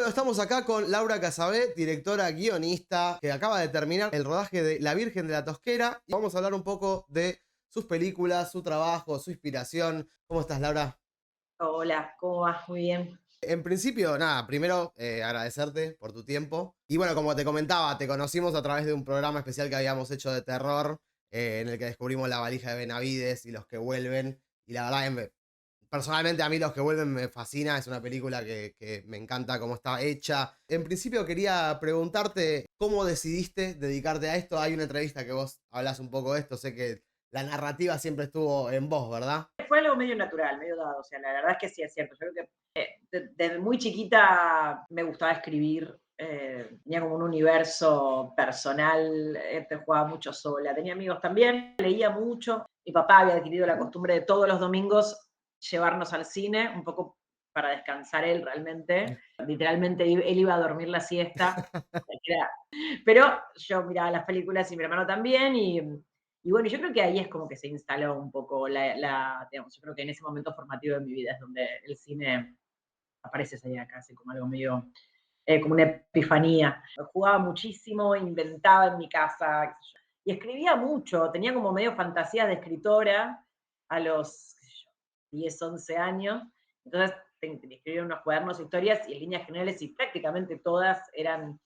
Bueno, estamos acá con Laura Casabé, directora guionista, que acaba de terminar el rodaje de La Virgen de la Tosquera. Y vamos a hablar un poco de sus películas, su trabajo, su inspiración. ¿Cómo estás, Laura? Hola, ¿cómo vas? Muy bien. En principio, nada, primero agradecerte por tu tiempo. Y bueno, como te comentaba, te conocimos a través de un programa especial que habíamos hecho de terror, en el que descubrimos La Valija de Benavides y Los que vuelven. Y la verdad, personalmente a mí Los que vuelven me fascina, es una película que me encanta cómo está hecha. En principio quería preguntarte cómo decidiste dedicarte a esto. Hay una entrevista que vos hablas un poco de esto, sé que la narrativa siempre estuvo en vos, ¿verdad? Fue algo medio natural, medio dado. O sea, la verdad es que sí es cierto. Yo creo que desde muy chiquita me gustaba escribir. Tenía como un universo personal. Jugaba mucho sola. Tenía amigos también. Leía mucho. Mi papá había adquirido la costumbre de todos los domingos llevarnos al cine, un poco para descansar él realmente. Literalmente él iba a dormir la siesta. Pero yo miraba las películas y mi hermano también. Y bueno, yo creo que ahí es como que se instaló un poco digamos, yo creo que en ese momento formativo de mi vida es donde el cine aparece allá casi como algo medio, como una epifanía. Jugaba muchísimo, inventaba en mi casa, qué sé yo, y escribía mucho, tenía como medio fantasías de escritora a los, qué sé yo, 10, 11 años. Entonces escribía unos cuadernos de historias y en líneas generales y prácticamente todas eran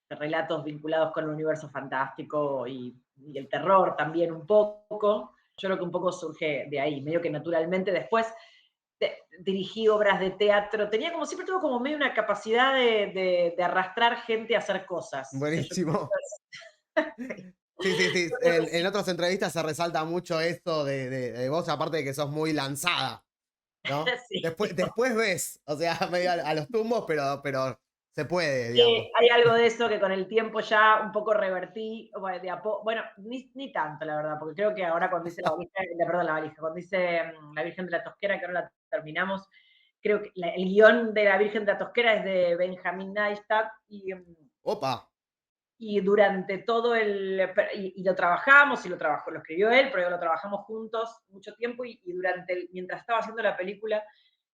relatos vinculados con el universo fantástico y el terror también un poco. Yo creo que un poco surge de ahí, medio que naturalmente. Después dirigí obras de teatro, tenía como, siempre tuve como medio una capacidad de arrastrar gente a hacer cosas. O sea, yo creo que Buenísimo. sí, Sí, sí, sí. yo creo que En sí. otras entrevistas se resalta mucho esto de vos, aparte de que sos muy lanzada, ¿no? Sí. Después ves, o sea, medio a los tumbos, pero se puede, digamos. Sí, hay algo de eso que con el tiempo ya un poco revertí, bueno, bueno, ni tanto, la verdad, porque creo que ahora cuando dice la valija, perdón, la valija, cuando dice La Virgen de la Tosquera, que ahora la terminamos, creo que el guión de La Virgen de la Tosquera es de Benjamin Neistat Opa, y durante todo y lo trabajamos, y lo trabajó, lo escribió él, pero lo trabajamos juntos mucho tiempo y mientras estaba haciendo la película,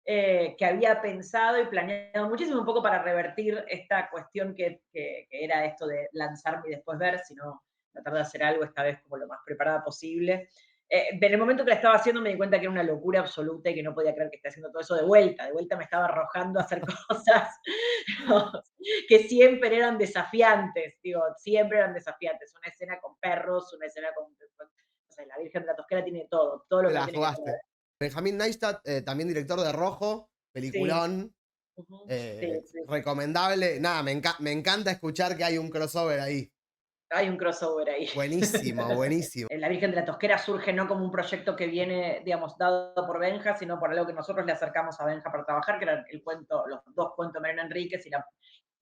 que había pensado y planeado muchísimo un poco para revertir esta cuestión que era esto de lanzarme y después ver, sino tratar de hacer algo esta vez como lo más preparada posible. En el momento que la estaba haciendo me di cuenta que era una locura absoluta y que no podía creer que esté haciendo todo eso de vuelta me estaba arrojando a hacer cosas que siempre eran desafiantes, digo, siempre eran desafiantes. Una escena con perros, una escena con, o sea, la Virgen de la Tosquera tiene todo, todo lo te que la tiene que tener. jugaste. Benjamín Neistat, también director de Rojo, Sí, peliculón, ujú, sí, sí. recomendable. Nada, me encanta escuchar que hay un crossover ahí. Hay un crossover ahí. Buenísimo, buenísimo. La Virgen de la Tosquera surge no como un proyecto que viene, digamos, dado por Benja, sino por algo que nosotros le acercamos a Benja para trabajar, que era el cuento, los dos cuentos de Mariana Enríquez y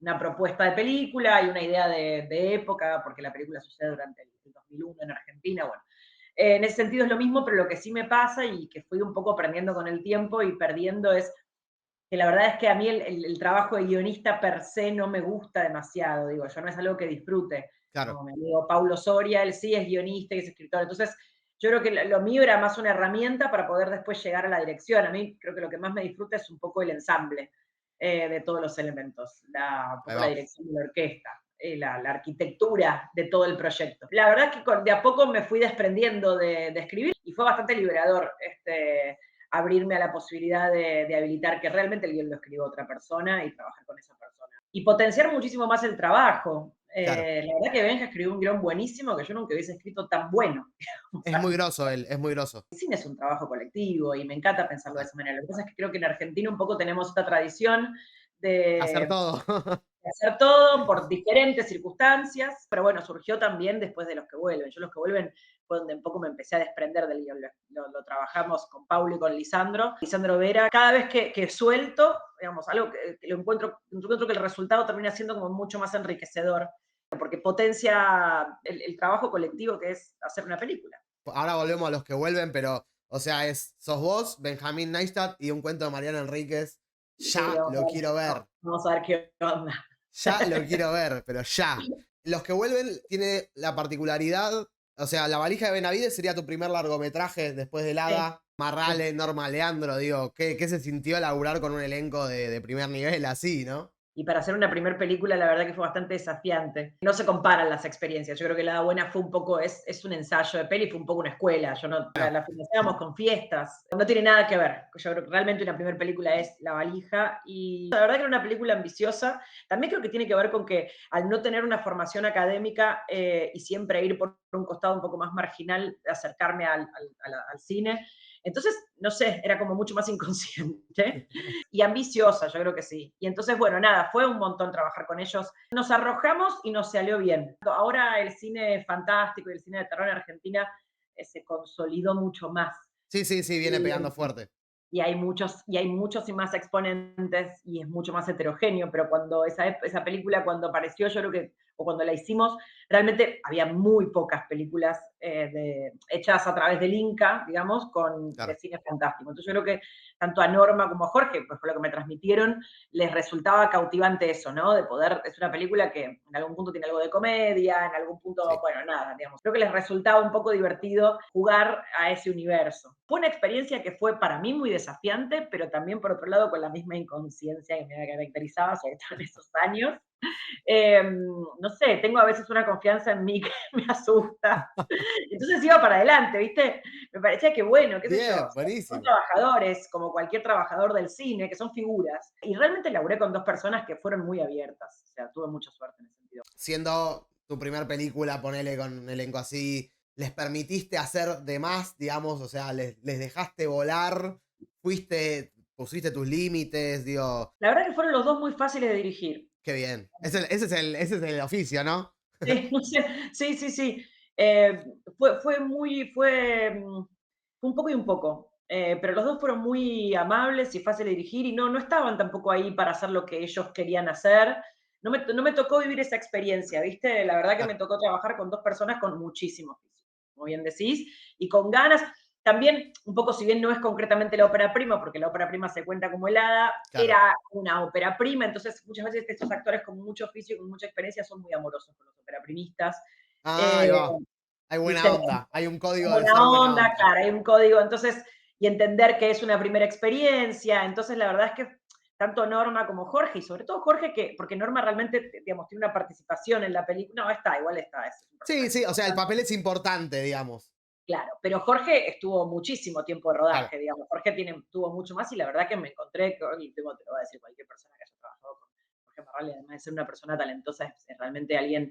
una propuesta de película y una idea de época, porque la película sucede durante el 2001 en Argentina. Bueno, en ese sentido es lo mismo, pero lo que sí me pasa y que fui un poco aprendiendo con el tiempo y perdiendo es que la verdad es que a mí el trabajo de guionista per se no me gusta demasiado, digo, yo no es algo que disfrute. Claro. Como mi amigo Paulo Soria, él sí es guionista y es escritor. Entonces, yo creo que lo mío era más una herramienta para poder después llegar a la dirección. A mí creo que lo que más me disfruta es un poco el ensamble de todos los elementos, un Ahí poco la va. dirección de la orquesta, la arquitectura de todo el proyecto. La verdad es que de a poco me fui desprendiendo de escribir y fue bastante liberador abrirme a la posibilidad de habilitar que realmente el guión lo escriba otra persona y trabajar con esa persona. Y potenciar muchísimo más el trabajo. Claro. La verdad que Benja escribió un guión buenísimo que yo nunca hubiese escrito tan bueno. Es muy groso él, es muy groso. El cine es un trabajo colectivo y me encanta pensarlo de Total. esa manera. Lo que pasa es que creo que en Argentina un poco tenemos esta tradición Hacer de todo. hacer todo por diferentes circunstancias, pero bueno, surgió también después de Los que vuelven. Yo Los que vuelven fue donde un poco me empecé a desprender del guión. Lo trabajamos con Paulo y con Lisandro. Lisandro Vera, cada vez que suelto, digamos, algo que lo encuentro que el resultado termina siendo como mucho más enriquecedor, porque potencia el trabajo colectivo que es hacer una película. Ahora volvemos a Los que vuelven, pero, o sea, sos vos, Benjamín Neistat y un cuento de Mariana Enríquez. Sí, Ya lo quiero ver. vamos a ver qué onda. Ya lo quiero ver, pero ya. Los que vuelven tiene la particularidad, o sea, La Valija de Benavides sería tu primer largometraje después del Sí, Hada. sí. Marrale, Norma Leandro, digo, ¿qué se sintió laburar con un elenco de primer nivel así, no? Y para hacer una primera película, la verdad que fue bastante desafiante. No se comparan las experiencias. Yo creo que La Hada Buena fue un poco, es un ensayo de peli, fue un poco una escuela. Yo no, la financiábamos con fiestas. No tiene nada que ver. Yo creo que realmente una primera película es La Valija. Y la verdad que era una película ambiciosa. También creo que tiene que ver con que al no tener una formación académica y siempre ir por un costado un poco más marginal, acercarme al cine. Entonces, no sé, era como mucho más inconsciente y ambiciosa, yo creo que sí. Y entonces, bueno, nada, fue un montón trabajar con ellos. Nos arrojamos y nos salió bien. Ahora el cine fantástico y el cine de terror en Argentina se consolidó mucho más. Sí, sí, sí, viene Y, pegando fuerte. y hay muchos y más exponentes y es mucho más heterogéneo, pero cuando esa película cuando apareció, yo creo que, o cuando la hicimos, realmente había muy pocas películas hechas a través del Inca, digamos, de Claro. cine fantástico. Entonces yo creo que tanto a Norma como a Jorge, pues fue lo que me transmitieron, les resultaba cautivante eso, ¿no? De poder, es una película que en algún punto tiene algo de comedia, en algún punto, Sí. bueno, nada, digamos. Creo que les resultaba un poco divertido jugar a ese universo. Fue una experiencia que fue para mí muy desafiante, pero también por otro lado con la misma inconsciencia que me caracterizaba, sobre todo en esos años. No sé, tengo a veces una confianza en mí que me asusta. Entonces iba para adelante, ¿viste? Me parecía que bueno, qué sé yo, Bien, son buenísimo. trabajadores como cualquier trabajador del cine, que son figuras. Y realmente laburé con dos personas que fueron muy abiertas. O sea, tuve mucha suerte en ese sentido. Siendo tu primer película, ponele con un elenco así, ¿les permitiste hacer de más, digamos? O sea, les dejaste volar, pusiste tus límites, digo, La verdad que fueron los dos muy fáciles de dirigir. qué bien. Ese es el oficio, ¿no? Sí, no sé, sí, sí, sí. Eh, fue un poco y un poco. Pero los dos fueron muy amables y fáciles de dirigir y no estaban tampoco ahí para hacer lo que ellos querían hacer. No me tocó vivir esa experiencia, ¿viste? La verdad que me Claro. tocó trabajar con dos personas con muchísimo oficio, como bien decís, y con ganas. También, un poco, si bien no es concretamente la ópera prima, porque la ópera prima se cuenta como helada, Claro. era una ópera prima, entonces muchas veces estos actores con mucho oficio y con mucha experiencia son muy amorosos con los operaprimistas. Ah, Eh, ahí va. Hay buena ¿Viste? onda. Hay un código de ser Buena buena onda, onda. claro, hay un código, entonces, y entender que es una primera experiencia, entonces la verdad es que tanto Norma como Jorge, y sobre todo Jorge, porque Norma realmente, digamos, tiene una participación en la película, no, igual está, es un Sí, personaje sí, o sea, el importante. papel es importante, digamos. Claro, pero Jorge estuvo muchísimo tiempo de Claro. rodaje, digamos. Jorge tuvo mucho más y la verdad que me encontré, y te lo va a decir cualquier persona que haya trabajado con Jorge Marrale, además de ser una persona talentosa, es realmente alguien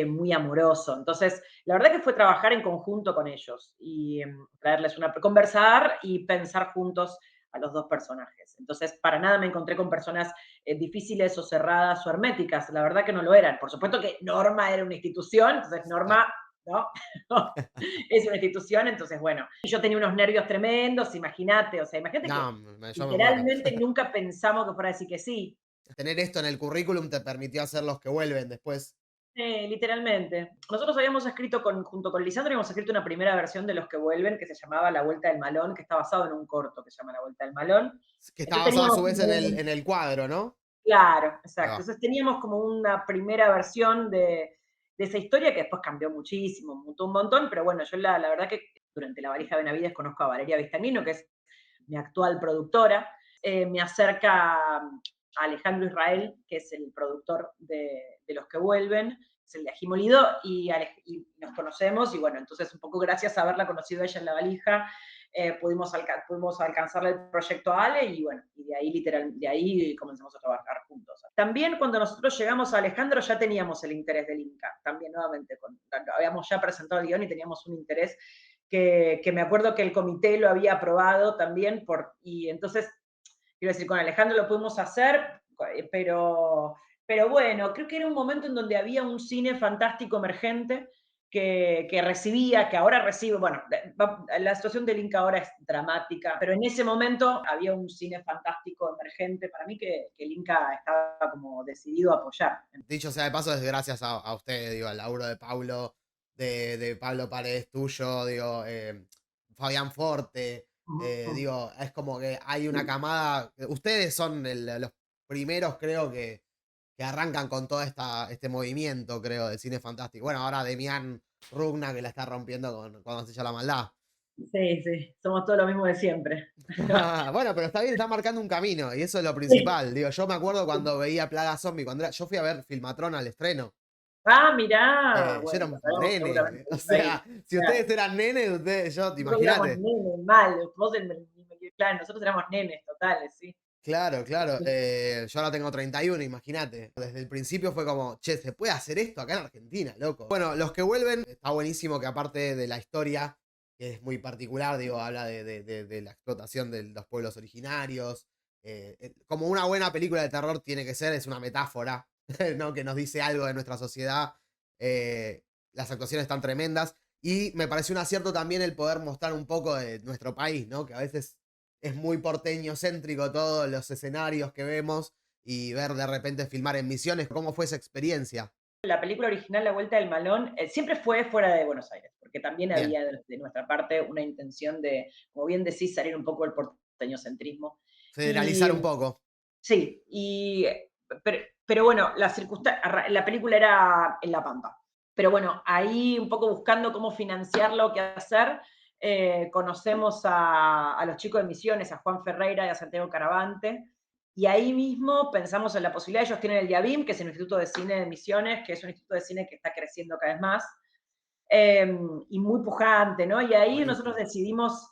muy amoroso. Entonces, la verdad que fue trabajar en conjunto con ellos y traerles conversar y pensar juntos a los dos personajes. Entonces, para nada me encontré con personas difíciles o cerradas o herméticas. La verdad que no lo eran. Por supuesto que Norma era una institución, entonces Claro. Norma, ¿no? Es una institución, entonces bueno, yo tenía unos nervios tremendos, imagínate, o sea, imagínate que No, yo me muero. literalmente nunca pensamos que fuera a decir que sí. Tener esto en el currículum te permitió hacer los que vuelven después. Literalmente. Nosotros habíamos escrito junto con Lisandro, habíamos escrito una primera versión de Los que vuelven que se llamaba La Vuelta del Malón, que está basado en un corto que se llama La Vuelta del Malón. Que está Entonces basado a teníamos su vez en como el cuadro, ¿no? claro, Ahí exacto. va. Entonces teníamos como una primera versión de esa historia que después cambió muchísimo, mutó un montón, pero bueno, yo la verdad que durante La Valija de Benavides conozco a Valeria Vistagnino, que es mi actual productora, me acerca a Alejandro Israel, que es el productor de Los que Vuelven, es el de Ají Molido, y nos conocemos, y bueno, entonces un poco gracias a haberla conocido a ella en La Valija, pudimos alcanzarle el proyecto a Ale, y bueno, y de ahí comenzamos a trabajar juntos. También cuando nosotros llegamos a Alejandro ya teníamos el interés del Inca, también nuevamente, habíamos ya presentado el guión y teníamos un interés que me acuerdo que el comité lo había aprobado también, y entonces, quiero decir, con Alejandro lo pudimos hacer, pero bueno, creo que era un momento en donde había un cine fantástico emergente que recibía, que ahora recibe, bueno, la situación del Inca ahora es dramática, pero en ese momento había un cine fantástico emergente para mí que el Inca estaba como decidido a apoyar. Dicho sea de paso, es gracias a ustedes, digo, al laburo de Paulo, de Pablo Paredes tuyo, digo, Fabián Forte, digo, es como que hay una camada, ustedes son los primeros, creo, que arrancan con todo este movimiento, creo, del cine fantástico. Bueno, ahora Demián Rugna, que la está rompiendo con Cuando se echa la maldad. Sí, sí, somos todos lo mismo de siempre. Bueno, pero está bien, está marcando un camino y eso es lo Sí. principal. Digo, yo me acuerdo cuando veía Plaga Zombie, yo fui a ver Filmatron al estreno. Ah, mirá, Yo era bueno, un nos habíamos nene. seguramente O visto ahí. sea, si Claro. ustedes eran nenes, Nosotros éramos imagínate. nenes, mal, vos claro, nosotros éramos nenes totales, sí. Claro, claro. Yo ahora tengo 31, imagínate. Desde el principio fue como, che, ¿se puede hacer esto acá en Argentina, loco? Bueno, los que vuelven, está buenísimo que aparte de la historia, que es muy particular, digo, habla de la explotación de los pueblos originarios. Como una buena película de terror tiene que ser, es una metáfora, ¿no? Que nos dice algo de nuestra sociedad. Eh, las actuaciones están tremendas. Y me pareció un acierto también el poder mostrar un poco de nuestro país, ¿no? Que a veces es muy porteño céntrico todos los escenarios que vemos y ver de repente filmar en Misiones, ¿cómo fue esa experiencia? La película original, La Vuelta del Malón, siempre fue fuera de Buenos Aires, porque también Bien, había de nuestra parte una intención de, como bien decís, salir un poco del porteñocentrismo. federalizar Y un poco. sí, pero bueno, la película era en La Pampa. Pero bueno, ahí un poco buscando cómo financiarlo, qué hacer, conocemos a los chicos de Misiones, a Juan Ferreira y a Santiago Caravante, y ahí mismo pensamos en la posibilidad, ellos tienen el IABIM, que es el Instituto de Cine de Misiones, que es un instituto de cine que está creciendo cada vez más, y muy pujante, ¿no? Y ahí nosotros Buenísimo. decidimos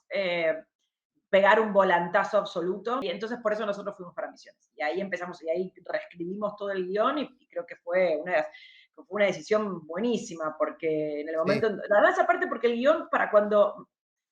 pegar un volantazo absoluto, y entonces por eso nosotros fuimos para Misiones. Y ahí empezamos, y ahí reescribimos todo el guión, y creo que fue una decisión buenísima, porque en el Sí, momento, la verdad, aparte porque el guión, para cuando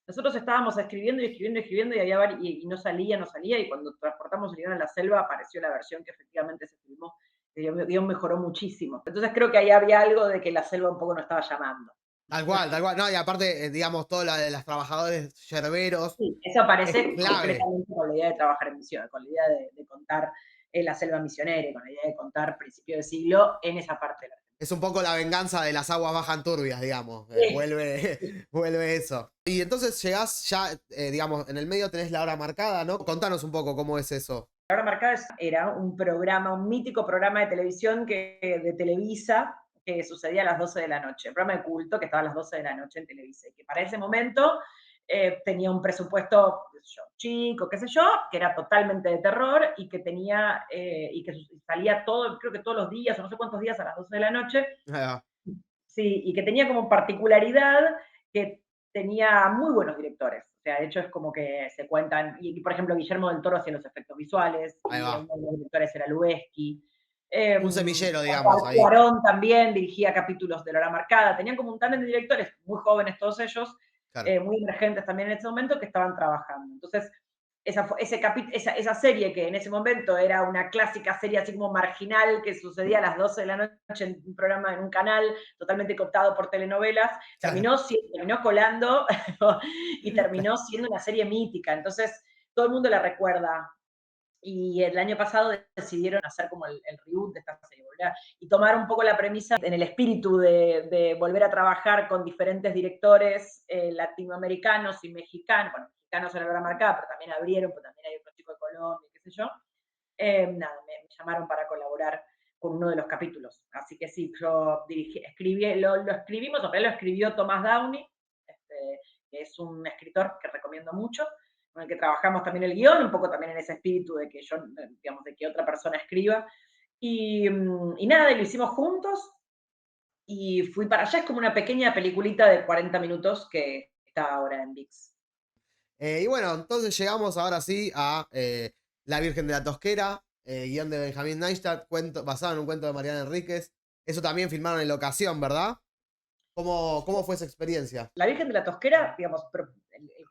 nosotros estábamos escribiendo y escribiendo y escribiendo, y no salía, no salía, y cuando transportamos el guión a la selva apareció la versión que efectivamente se filmó. El guión mejoró muchísimo. Entonces creo que ahí había algo de que la selva un poco nos estaba llamando. tal cual, tal cual. No, y aparte, digamos, todo lo de los trabajadores yerberos Sí, eso es aparece clave. concretamente con la idea de trabajar en misiones, con la idea de contar la selva misionera, y con la idea de contar principio de siglo en esa parte de la Es un poco la venganza de las aguas bajan turbias, digamos. Sí, Vuelve, sí. vuelve eso. Y entonces llegás ya, digamos, en el medio tenés la hora marcada, ¿no? Contanos un poco cómo es eso. La hora marcada era un programa, un mítico programa de televisión de Televisa, que sucedía a las 12 de la noche, un programa de culto que estaba a las 12 de la noche en Televisa, y que para ese momento tenía un presupuesto, qué sé yo, chico, qué sé yo, que era totalmente de terror, y que tenía, y que salía todo, creo que todos los días, o no sé cuántos días a las 12 de la noche. Ahí va. Sí, y que tenía como particularidad que tenía muy buenos directores. O sea, de hecho es como que se cuentan, y por ejemplo Guillermo del Toro hacía los efectos visuales, Ahí y va. uno de los directores era Lubeski. Un semillero, digamos, ahí. Cuarón también dirigía capítulos de La Hora Marcada. Tenían como un tándem de directores, muy jóvenes todos ellos, Claro. muy emergentes también en ese momento, que estaban trabajando. Entonces, esa serie, que en ese momento era una clásica serie así como marginal, que sucedía a las 12 de la noche en un programa, en un canal totalmente cooptado por telenovelas, Claro. terminó colando y terminó siendo una serie mítica. Entonces, todo el mundo la recuerda. Y el año pasado decidieron hacer como el reboot de esta serie, y tomar un poco la premisa en el espíritu de volver a trabajar con diferentes directores latinoamericanos y mexicanos. Bueno, mexicanos en la hora marcada, pero también abrieron, pues también hay otro chico de Colombia, qué sé yo. Nada, me llamaron para colaborar con uno de los capítulos. Así que sí, yo lo escribimos, o lo escribió Thomas Downey, que es un escritor que recomiendo mucho, con el que trabajamos también el guión, un poco también en ese espíritu de que yo, digamos, de que otra persona escriba. Y nada, y lo hicimos juntos, y fui para allá. Es como una pequeña peliculita de 40 minutos que está ahora en VIX. Y bueno, entonces llegamos ahora sí a La Virgen de la Tosquera, guión de Benjamín Neistat, basado en un cuento de Mariana Enríquez. Eso también filmaron en locación, ¿verdad? ¿Cómo fue esa experiencia? La Virgen de la Tosquera, digamos,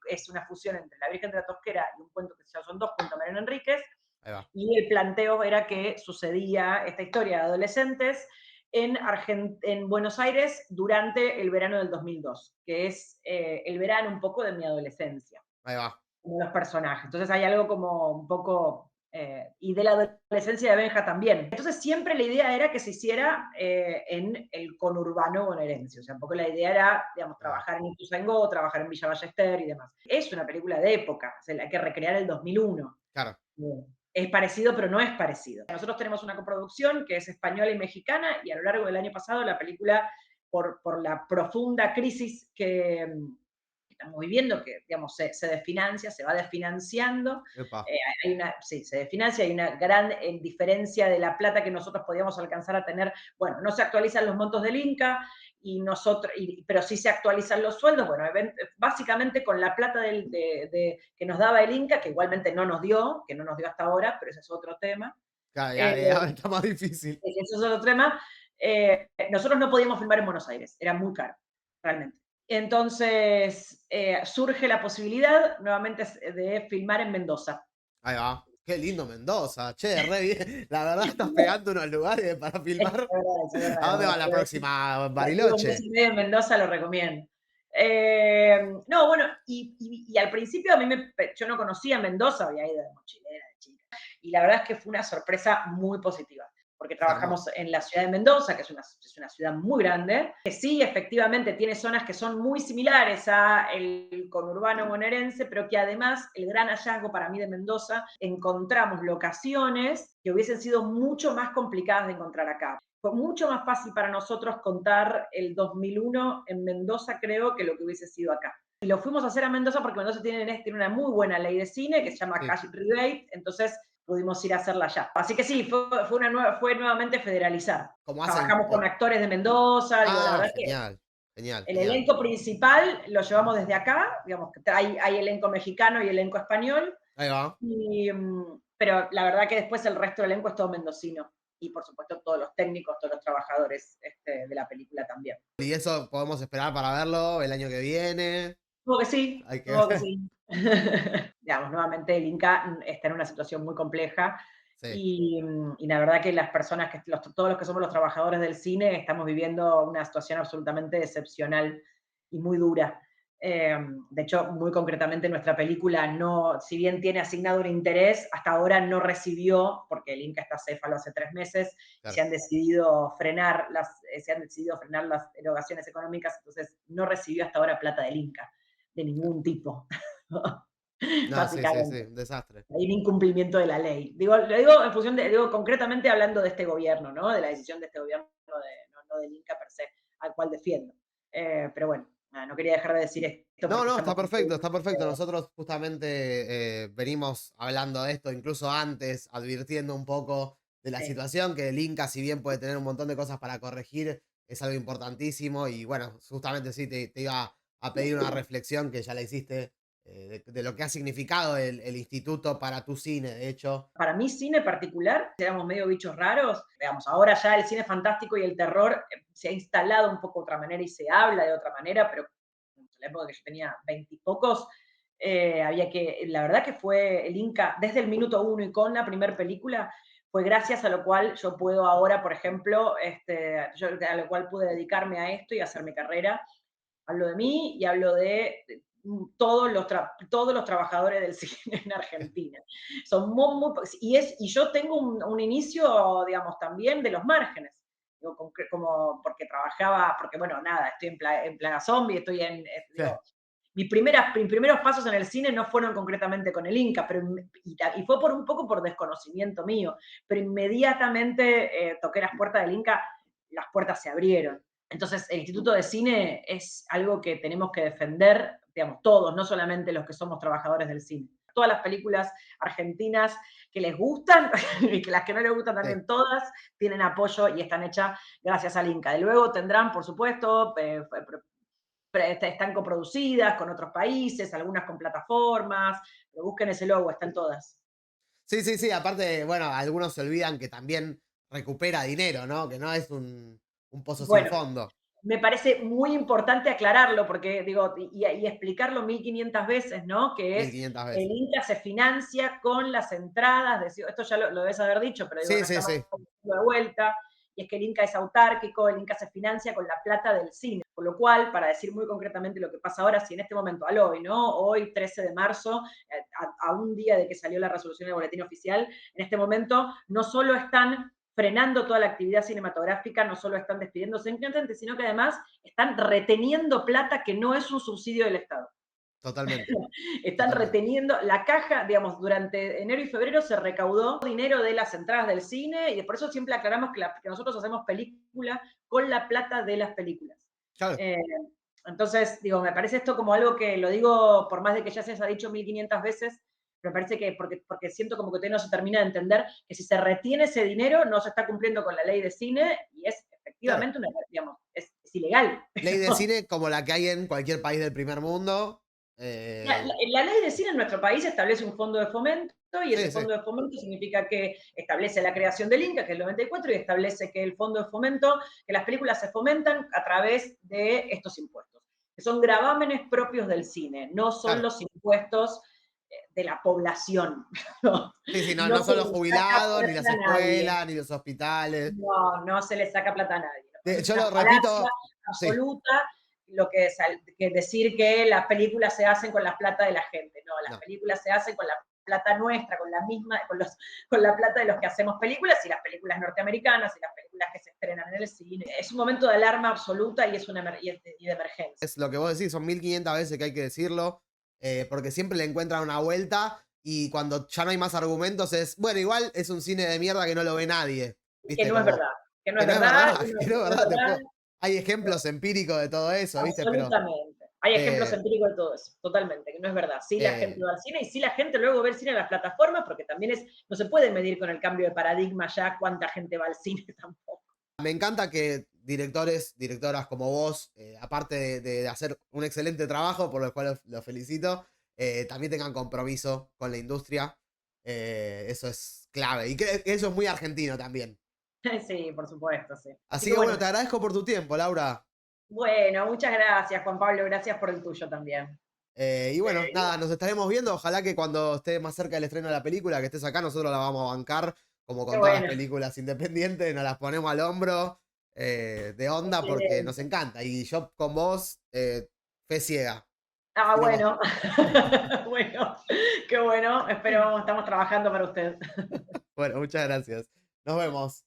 es una fusión entre La Virgen de la Tosquera y un cuento que ya son dos cuentos de Mariano Enríquez, Ahí va. y el planteo era que sucedía esta historia de adolescentes en Buenos Aires durante el verano del 2002, que es el verano un poco de mi adolescencia, Ahí va. como los personajes. Entonces hay algo como un poco, y de la adolescencia de Benja también. Entonces siempre la idea era que se hiciera en el conurbano bonaerense. O sea, un poco la idea era, digamos, Ahí va. trabajar en Ituzaingó, trabajar en Villa Ballester y demás. Es una película de época, o sea, hay que recrear el 2001. Claro. Es parecido, pero no es parecido. Nosotros tenemos una coproducción que es española y mexicana, y a lo largo del año pasado la película, por la profunda crisis que estamos viviendo, que digamos, se desfinancia, se va desfinanciando, Epa. sí, se desfinancia, hay una gran diferencia de la plata que nosotros podíamos alcanzar a tener. Bueno, no se actualizan los montos del Inca, pero sí se actualizan los sueldos. Bueno, básicamente con la plata que nos daba el Inca, que igualmente no nos dio, que no nos dio hasta ahora, pero ese es otro tema. Claro, Eh, ya está más difícil. Ese es otro tema. Nosotros no podíamos filmar en Buenos Aires, era muy caro, realmente. Entonces surge la posibilidad nuevamente de filmar en Mendoza. Ahí va. Qué lindo Mendoza. Che, re bien. La verdad estás pegando unos lugares para Es filmar. verdad, es verdad, ¿A dónde va bueno, la próxima? estuve un mes Bariloche. y medio en Mendoza, lo recomiendo. No, bueno, y al principio yo no conocía Mendoza, había ido de mochilera, de chica, y la verdad es que fue una sorpresa muy positiva, porque Es hermoso. trabajamos en la ciudad de Mendoza, que es una ciudad muy grande, que sí, efectivamente, tiene zonas que son muy similares a el conurbano bonaerense, pero que además, el gran hallazgo para mí de Mendoza, encontramos locaciones que hubiesen sido mucho más complicadas de encontrar acá. Fue mucho más fácil para nosotros contar el 2001 en Mendoza, creo, que lo que hubiese sido acá. Y lo fuimos a hacer a Mendoza porque Mendoza tiene una muy buena ley de cine que se llama Sí. Cash Rebate, entonces pudimos ir a hacerla allá. Así que sí, fue nuevamente federalizar. Como hacen. Trabajamos con actores de Mendoza, digo, la Ah, verdad que genial. Genial, el genial. elenco principal lo llevamos desde acá, digamos que hay elenco mexicano y elenco español, Ahí va. pero la verdad que después el resto del elenco es todo mendocino. Y por supuesto todos los técnicos, todos los trabajadores de la película también. Y eso podemos esperar para verlo el año que viene. Supongo que sí, Hay que supongo que ver. sí. Digamos, nuevamente el Inca está en una situación muy compleja Sí. y la verdad que las personas, todos los que somos los trabajadores del cine, estamos viviendo una situación absolutamente excepcional y muy dura. De hecho, muy concretamente nuestra película no, si bien tiene asignado un interés, hasta ahora no recibió, porque el Inca está céfalo hace 3 meses, Claro. se han decidido frenar las erogaciones económicas, entonces no recibió hasta ahora plata del Inca, de Claro. ningún tipo, No, sí, sí, sí. básicamente. Un desastre. Hay un incumplimiento de la ley. Lo digo en función digo concretamente hablando de este gobierno, ¿no? De la decisión de este gobierno, no del Inca per se, al cual defiendo. Pero bueno, nada, no quería dejar de decir esto No, porque no, estamos está perfecto, está eh, perfecto. Nosotros justamente venimos hablando de esto incluso antes, advirtiendo un poco de la sí. situación, que el Inca, si bien puede tener un montón de cosas para corregir, es algo importantísimo. Y bueno, justamente sí, te iba a pedir una reflexión que ya la hiciste, de lo que ha significado el instituto para tu cine, de hecho. Para mí, cine particular, éramos medio bichos raros. Digamos, ahora ya el cine fantástico y el terror se ha instalado un poco de otra manera y se habla de otra manera, pero en la época que yo tenía 20 y pocos, la verdad que fue el Inca desde el minuto uno y con la primera película, fue gracias a lo cual yo puedo ahora, por ejemplo, a lo cual pude dedicarme a esto y hacer mi carrera. Hablo de mí y hablo de todos los trabajadores del cine en Argentina. Son y yo tengo un inicio, digamos, también de los márgenes. Digo, porque trabajaba, porque bueno, nada, estoy en Plaga Zombie, digo, mis primeros pasos en el cine no fueron concretamente con el Inca, y fue un poco por desconocimiento mío, pero inmediatamente toqué las puertas del Inca, las puertas se abrieron. Entonces, el Instituto de Cine es algo que tenemos que defender, digamos, todos, no solamente los que somos trabajadores del cine. Todas las películas argentinas que les gustan y que las que no les gustan Sí. también todas tienen apoyo y están hechas gracias al Inca. De luego tendrán, por supuesto, están coproducidas con otros países, algunas con plataformas, pero busquen ese logo, están todas. Sí, sí, sí. Aparte, bueno, algunos se olvidan que también recupera dinero, ¿no? Que no es un pozo sin Bueno, fondo. me parece muy importante aclararlo, porque digo, y explicarlo 1500 veces, ¿no? Que mil es, quinientas el veces. Inca se financia con las entradas, esto ya lo debes haber dicho, pero digo, Sí, no sí, está mal sí. decirlo de vuelta, y es que el Inca es autárquico, el Inca se financia con la plata del cine, por lo cual, para decir muy concretamente lo que pasa ahora, si en este momento, al hoy, ¿no? Hoy, 13 de marzo, a un día de que salió la resolución del boletín oficial, en este momento no solo están frenando toda la actividad cinematográfica, no solo están despidiéndose en gente, sino que además están reteniendo plata que no es un subsidio del Estado. Totalmente. Están Totalmente. reteniendo la caja, digamos, durante enero y febrero se recaudó dinero de las entradas del cine y por eso siempre aclaramos que nosotros hacemos películas con la plata de las películas. Claro. Eh, Entonces, digo, me parece esto como algo que lo digo, por más de que ya se haya dicho 1500 veces, me parece que porque siento como que todavía no se termina de entender que si se retiene ese dinero no se está cumpliendo con la ley de cine y es Claro, efectivamente una, digamos, es ilegal. ley de cine como la que hay en cualquier país del primer mundo. La ley de cine en nuestro país establece un fondo de fomento y Sí, ese sí, fondo de fomento significa que establece la creación del INCA, que es el 94, y establece que el fondo de fomento, que las películas se fomentan a través de estos impuestos, que son gravámenes propios del cine, no son claro. los impuestos de la población. No, Sí, sí, no, no no se son los le saca jubilados, ni las plata a nadie. escuelas, ni los hospitales. No, no se le saca plata a nadie. Es Yo una lo falacia repito, sí, absoluta lo que, es, que decir que las películas se hacen con la plata de la gente. No, las no. películas se hacen con la plata nuestra, con la misma, con la plata de los que hacemos películas y las películas norteamericanas y las películas que se estrenan en el cine. Es un momento de alarma absoluta y es y de emergencia. Es lo que vos decís, son 1500 veces que hay que decirlo, porque siempre le encuentran una vuelta y cuando ya no hay más argumentos es, bueno, igual es un cine de mierda que no lo ve nadie, Que ¿viste? no es Como, verdad, que no que es no es verdad, verdad, que no es no es verdad, verdad. hay ejemplos empíricos de todo eso, ¿viste? Pero Absolutamente. Hay ejemplos eh, empíricos de todo eso, totalmente, que no es verdad. Sí, la gente eh, va al cine y sí la gente luego ve el cine en las plataformas, porque también no se puede medir con el cambio de paradigma ya cuánta gente va al cine tampoco. me encanta que directores, directoras como vos, aparte de hacer un excelente trabajo, por lo cual los felicito, también tengan compromiso con la industria. Eso es clave. Y que eso es muy argentino también. Sí, por supuesto, sí. Así Así que que bueno, bueno, te agradezco por tu tiempo, Laura. bueno, muchas gracias, Juan Pablo, gracias por el tuyo también. Y bueno, nada, nos estaremos viendo. Ojalá que cuando esté más cerca del estreno de la película, que estés acá, nosotros la vamos a bancar, como Qué con todas las bueno, películas independientes, nos las ponemos al hombro de onda porque nos excelente. encanta. Y yo con vos, fe ciega. Ah, Así nomás. bueno, bueno, qué bueno, espero, estamos trabajando para usted. Bueno, muchas gracias. Nos vemos.